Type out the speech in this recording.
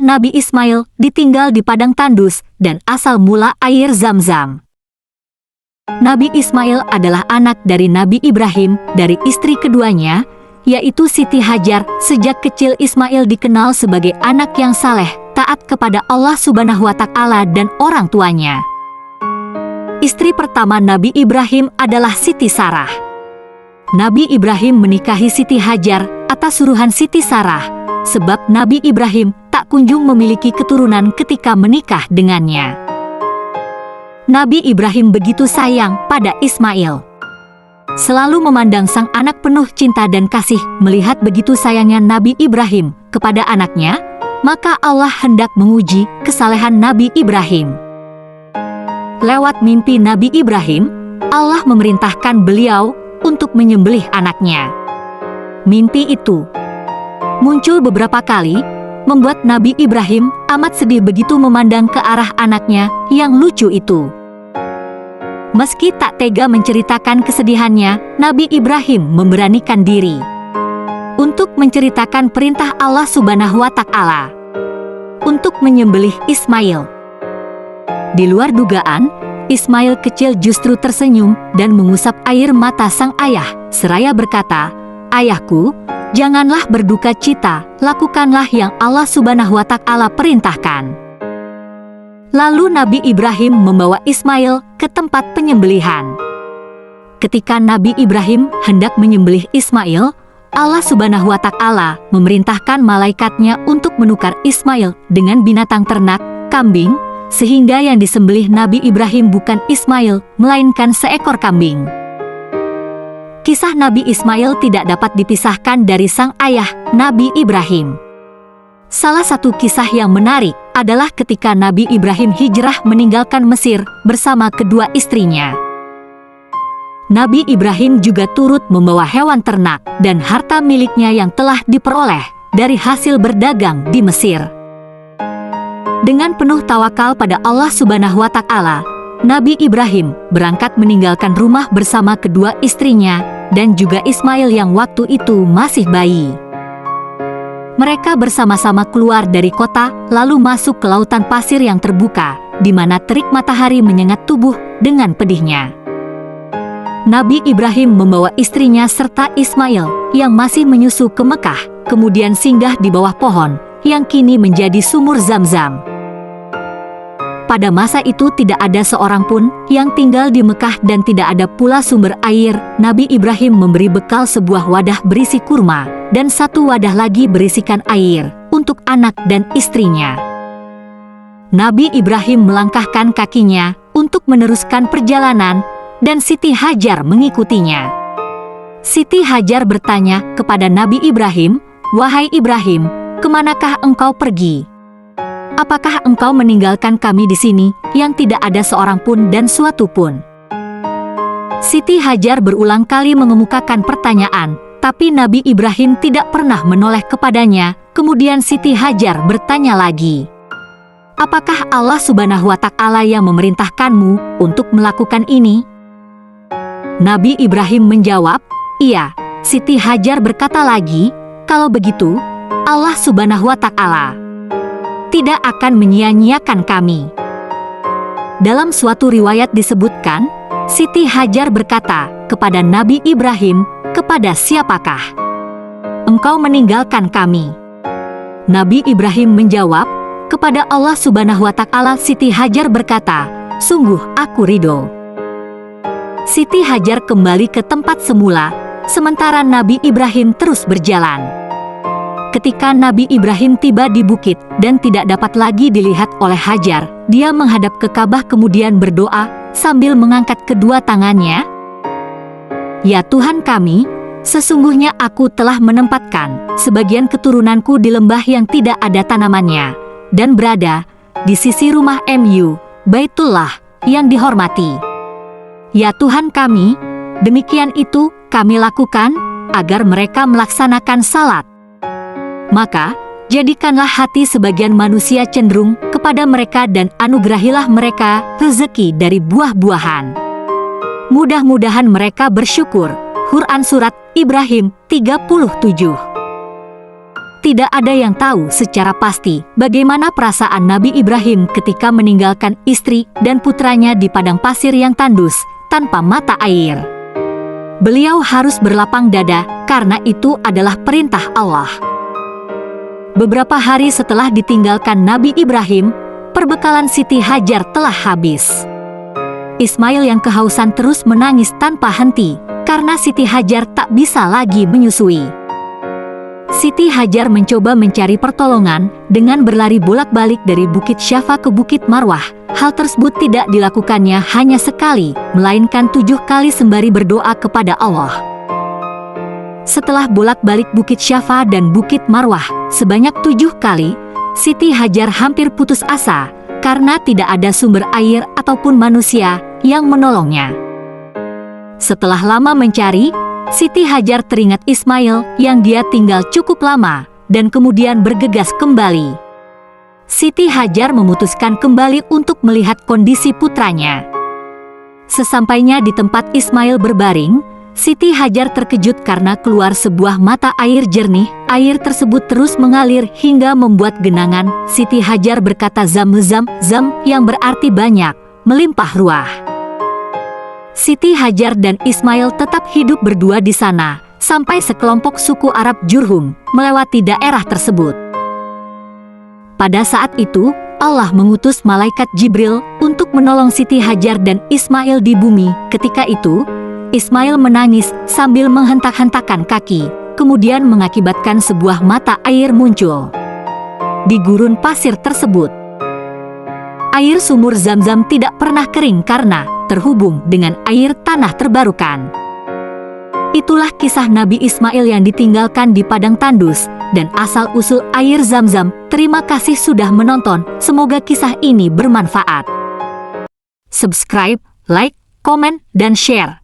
Nabi Ismail ditinggal di padang tandus dan asal mula air Zam-Zam. Nabi Ismail adalah anak dari Nabi Ibrahim dari istri keduanya, yaitu Siti Hajar. Sejak kecil Ismail dikenal sebagai anak yang saleh, taat kepada Allah Subhanahu wa Ta'ala dan orang tuanya. Istri pertama Nabi Ibrahim adalah Siti Sarah. Nabi Ibrahim menikahi Siti Hajar atas suruhan Siti Sarah, sebab Nabi Ibrahim tak kunjung memiliki keturunan ketika menikah dengannya. Nabi Ibrahim begitu sayang pada Ismail. Selalu memandang sang anak penuh cinta dan kasih. Melihat begitu sayangnya Nabi Ibrahim kepada anaknya, maka Allah hendak menguji kesalehan Nabi Ibrahim. Lewat mimpi Nabi Ibrahim, Allah memerintahkan beliau untuk menyembelih anaknya. Mimpi itu muncul beberapa kali, membuat Nabi Ibrahim amat sedih begitu memandang ke arah anaknya yang lucu itu. Meski tak tega menceritakan kesedihannya, Nabi Ibrahim memberanikan diri untuk menceritakan perintah Allah Subhanahu wa Ta'ala untuk menyembelih Ismail. Di luar dugaan, Ismail kecil justru tersenyum dan mengusap air mata sang ayah, seraya berkata, "Ayahku, janganlah berduka cita, lakukanlah yang Allah Subhanahu wa Ta'ala perintahkan." Lalu Nabi Ibrahim membawa Ismail ke tempat penyembelihan. Ketika Nabi Ibrahim hendak menyembelih Ismail, Allah Subhanahu wa Ta'ala memerintahkan malaikatnya untuk menukar Ismail dengan binatang ternak, kambing, sehingga yang disembelih Nabi Ibrahim bukan Ismail, melainkan seekor kambing. Kisah Nabi Ismail tidak dapat dipisahkan dari sang ayah, Nabi Ibrahim. Salah satu kisah yang menarik adalah ketika Nabi Ibrahim hijrah meninggalkan Mesir bersama kedua istrinya. Nabi Ibrahim juga turut membawa hewan ternak dan harta miliknya yang telah diperoleh dari hasil berdagang di Mesir. Dengan penuh tawakal pada Allah Subhanahu wa Ta'ala, Nabi Ibrahim berangkat meninggalkan rumah bersama kedua istrinya dan juga Ismail yang waktu itu masih bayi. Mereka bersama-sama keluar dari kota, lalu masuk ke lautan pasir yang terbuka, di mana terik matahari menyengat tubuh dengan pedihnya. Nabi Ibrahim membawa istrinya serta Ismail yang masih menyusu ke Mekah, kemudian singgah di bawah pohon yang kini menjadi sumur Zam-Zam. Pada masa itu tidak ada seorang pun yang tinggal di Mekah dan tidak ada pula sumber air. Nabi Ibrahim memberi bekal sebuah wadah berisi kurma dan satu wadah lagi berisikan air untuk anak dan istrinya. Nabi Ibrahim melangkahkan kakinya untuk meneruskan perjalanan dan Siti Hajar mengikutinya. Siti Hajar bertanya kepada Nabi Ibrahim, "Wahai Ibrahim, kemanakah engkau pergi? Apakah engkau meninggalkan kami di sini yang tidak ada seorang pun dan suatu pun?" Siti Hajar berulang kali mengemukakan pertanyaan, tapi Nabi Ibrahim tidak pernah menoleh kepadanya. Kemudian Siti Hajar bertanya lagi, "Apakah Allah Subhanahu wa Ta'ala yang memerintahkanmu untuk melakukan ini?" Nabi Ibrahim menjawab, "Iya." Siti Hajar berkata lagi, "Kalau begitu, Allah Subhanahu wa Ta'ala tidak akan menyia-nyiakan kami." Dalam suatu riwayat disebutkan, Siti Hajar berkata kepada Nabi Ibrahim, "Kepada siapakah engkau meninggalkan kami?" Nabi Ibrahim menjawab, "Kepada Allah Subhanahu wa Ta'ala." Siti Hajar berkata, "Sungguh aku ridho." Siti Hajar kembali ke tempat semula, sementara Nabi Ibrahim terus berjalan. Ketika Nabi Ibrahim tiba di bukit dan tidak dapat lagi dilihat oleh Hajar, dia menghadap ke Ka'bah kemudian berdoa sambil mengangkat kedua tangannya, "Ya Tuhan kami, sesungguhnya aku telah menempatkan sebagian keturunanku di lembah yang tidak ada tanamannya dan berada di sisi rumah Baitullah yang dihormati. Ya Tuhan kami, demikian itu kami lakukan agar mereka melaksanakan salat. Maka, jadikanlah hati sebagian manusia cenderung kepada mereka dan anugerahilah mereka rezeki dari buah-buahan. Mudah-mudahan mereka bersyukur." Quran Surat Ibrahim 37. Tidak ada yang tahu secara pasti bagaimana perasaan Nabi Ibrahim ketika meninggalkan istri dan putranya di padang pasir yang tandus, tanpa mata air. Beliau harus berlapang dada, karena itu adalah perintah Allah. Beberapa hari setelah ditinggalkan Nabi Ibrahim, perbekalan Siti Hajar telah habis. Ismail yang kehausan terus menangis tanpa henti, karena Siti Hajar tak bisa lagi menyusui. Siti Hajar mencoba mencari pertolongan dengan berlari bolak-balik dari Bukit Syafa ke Bukit Marwah. Hal tersebut tidak dilakukannya hanya sekali, melainkan 7 kali sembari berdoa kepada Allah. Setelah bolak-balik Bukit Syafa dan Bukit Marwah sebanyak 7 kali, Siti Hajar hampir putus asa karena tidak ada sumber air ataupun manusia yang menolongnya. Setelah lama mencari, Siti Hajar teringat Ismail yang dia tinggal cukup lama dan kemudian bergegas kembali. Siti Hajar memutuskan kembali untuk melihat kondisi putranya. Sesampainya di tempat Ismail berbaring, Siti Hajar terkejut karena keluar sebuah mata air jernih. Air tersebut terus mengalir hingga membuat genangan. Siti Hajar berkata zam-zam, zam yang berarti banyak, melimpah ruah. Siti Hajar dan Ismail tetap hidup berdua di sana, sampai sekelompok suku Arab Jurhum melewati daerah tersebut. Pada saat itu, Allah mengutus malaikat Jibril untuk menolong Siti Hajar dan Ismail di bumi. Ketika itu, Ismail menangis sambil menghentak-hentakan kaki, kemudian mengakibatkan sebuah mata air muncul di gurun pasir tersebut. Air sumur Zam-Zam tidak pernah kering karena terhubung dengan air tanah terbarukan. Itulah kisah Nabi Ismail yang ditinggalkan di padang tandus dan asal-usul air Zam-Zam. Terima kasih sudah menonton, semoga kisah ini bermanfaat. Subscribe, like, komen, dan share.